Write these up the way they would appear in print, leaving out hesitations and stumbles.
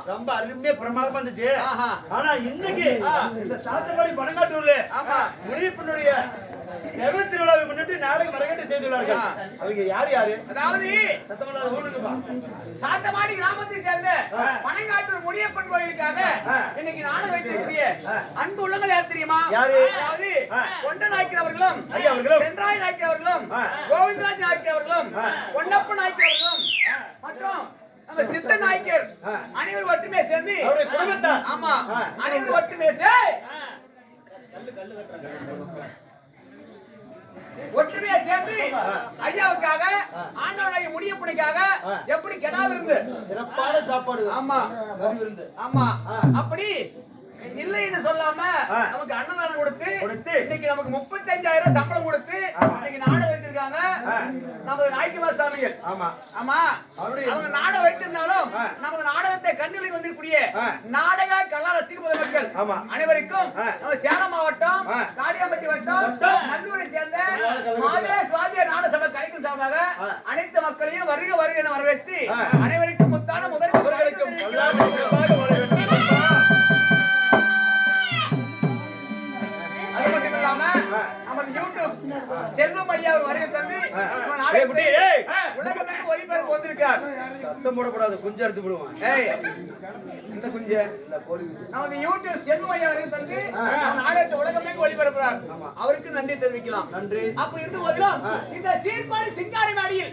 ரொம்ப அருமையா பிரமாதமா இருந்துச்சு. ஆனா இன்னைக்கு இந்த சாத்தவாடி பனங்காட்டூர்ல முனியப்பனுடைய திருவிழாவை முன்னிட்டு நாடகம் அரங்கேற்ற செய்துள்ளார்கள். அவங்க யார் யாரு? அதாவது சாத்தவாடி கிராமத்தை சேர்ந்த பனங்காட்டூர் முனியப்பன் கோயிலுக்காக இன்னைக்கு நாடகம் வைத்திருக்கிற அன்பு உள்ளங்கள் யார் தெரியுமா? யாரு? அதாவது கொண்ட நாயக்கர் அவர்களும், சென்றாய் நாயக்கர் அவர்களும், கோவிந்தராஜ் நாயக்கர் அவர்களும், பொன்னப்ப நாயக்கர் அவர்களும் மற்றும் சித்த நாயக்கர் அனைவரும் ஒற்றுமையை சேர்ந்து குடும்பத்தார். ஆமா, அனைவரும் ஒற்றுமையை ஒற்றுமையா சேர்ந்து ஐயாவுக்காக ஆண்டவனாகிய முனியப்பனுக்காக எப்படி கெடாது இருந்து சிறப்பான சாப்பாடு. ஆமா ஆமா, அப்படி இல்லைன்னு சொல்லாம நமக்கு அன்னதானம் கொடுத்து இன்னைக்கு நமக்கு 35,000 சம்பளம் கொடுத்து இன்னைக்கு நாடகம் வைத்திருக்காங்க நமது நாயக்குமார் சாமிகள். ஆமா ஆமா, அவங்க நாடகம் வைத்திருந்தாலும் நமது நாடகத்தை கண்ணில் வந்திருக்கூடிய நாடக கலா ரசிக பொதுமக்கள் அனைவருக்கும் நம்ம சேலம் மாவட்டம் காடியாம்பட்டி வட்டம் நல்லூரை சேர்ந்த மாதே சுவாதிய நாடக சபை கலைக்கும் சார்பாக அனைத்து மக்களையும் வருக வருக என வரவேற்று அனைவருக்கும் முத்தான முதல் அவர்களுக்கும் நமது யூடியூப் செல்வம் ஐயா வருகை தந்து உலகத்துக்கு ஒளிபரப்பு வந்திருக்கார். சத்தம் போடக்கூடாது, குஞ்சு அறுத்து போடுவான். இந்த குஞ்ச நமது யூடியூப் செல்வம் ஐயா வருகை தந்து நாடகத்தை உலகத்துக்கு ஒளிபரப்புறார். அவருக்கு நன்றி தெரிவிக்கலாம். நன்றி. அப்படி இருந்து போதிலும் இந்த சீர்காழி சிங்காரி மாடியில்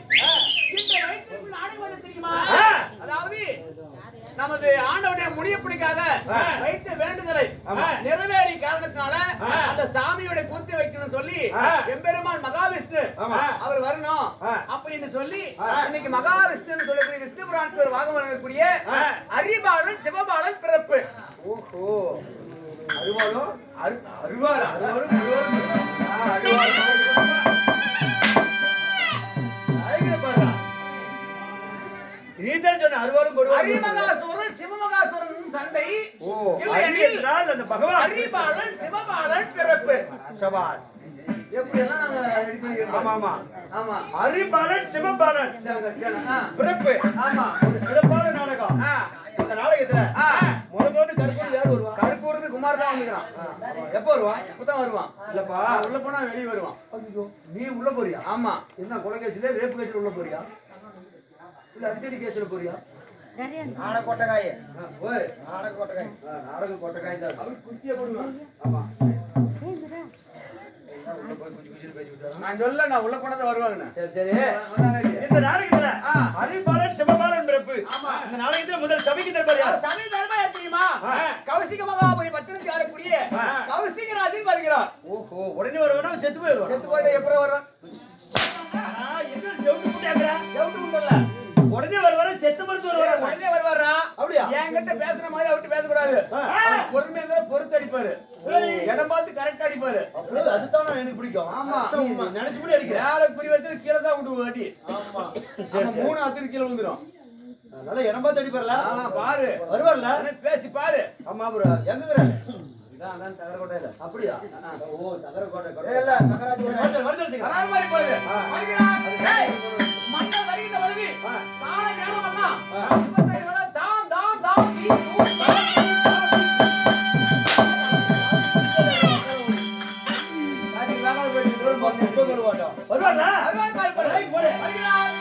நாடகம் தெரியுமா? அதாவது நமது ஆண்டவனுடைய முனியப்பனுக்காக வைத்த வேண்டுதலை நிறைவேறி காரணத்தினால அந்த சாமியோட கூத்து வைக்கணும் சொல்லி எம்பெருமான் மகாவிஷ்ணு அவர் வரணும் அப்படின்னு சொல்லி இன்னைக்கு மகாவிஷ்ணு சொல்லக்கூடிய விஷ்ணு புராணத்தில் வாகம் வரக்கூடிய அரிபாலன் சிவபாலன் பிறப்பு. ஓஹோ, அரிவாளும் அரிமகாசுரன் சிவமகாசுரன் சண்டை அந்த பகவான் அரிபாலன் சிவபாலன் பிறப்பு. சபாஸ். எப்படி எல்லாம் நாங்க ரெடி பண்ணிருக்கோம். ஆமா ஆமா, அரிபாலன் சிவபாலன் பிறப்பு. ஆமா, ஒரு சிறப்பான நாடகம். இந்த நாடகத்துல முதல்ல கருப்பூர் யார் வருவான்? கருப்பூருக்கு குமார் தான் வந்துக்கிறான். எப்ப வருவான்? இப்பதான் வருவான். இல்லப்பா, உள்ள போனா வெளியே வருவான். நீ உள்ள போறியா? ஆமா. என்ன கொலை கேஸ்ல ரேப்பு கேஸ்ல உள்ள போறியா? இல்ல அடிக்கடி கேஸ்ல போறியா? நாடக கொட்டகாய் தான் அவர் குத்திய போடுவான். ஆமா, நான் சொல்ல நான் உள்ள போனதை வருவாங்க. சரி சரி. இந்த நாடகத்துல அரிபாலன் சிவபாலன் பிறப்பு. இந்த நாடகத்துல முதல் சபைக்கு தருவார் யார்? சபை தருவார் தெரியுமா? கௌசிக மகாபுரி பட்டணத்துக்கு ஆடக்கூடிய கௌசிகராஜன் வருகிறார். ஓஹோ, உடனே வருவானா? செத்து போயிடுவான். செத்து போயிட்டு எப்பறம் வருவான்? எங்க செவுட்டு முட்டையாக்குறா? செவுட்டு முட்டல்ல, உடனே வருவாரா? செத்து மருந்து வருவாரா? உடனே வருவாரா? அப்படியா? என்கிட்ட பேசுற மாதிரி அவர்கிட்ட பேசக்கூடாது. பொறுமையா பொறுத்து அடிப்பாரு, இடம் பார்த்து கரெக்டா அடிப்பாரு. அதுதான் எனக்கு பிடிக்கும். ஆமா, நினைச்சுபடி அடிக்கிறேன். மேல குறி வச்சு கீழே தான் விட்டு அடி. ஆமா, 3 அத்துக்கு கீழே விழுந்துரும். அதனால இடம் பார்த்து அடிப்பார்ல. பாரு வருவார்ல, பேசி பாரு. ஆமா ப்ரோ, எங்க இதான் தகரக்கோட்டையில. அப்படியா? ஓ, தகரக்கோட்டை இல்ல, தகராஜ் வருதுங்க. அரை மாதிரி போகுது. ஏய், மண்ண வரிகிட்ட வலவி. கால நேரம் எல்லாம் 25 வேளை தாம் தாம் தாம் நீ வருவாரா? வருவாரா? போடு. வருகிறார்.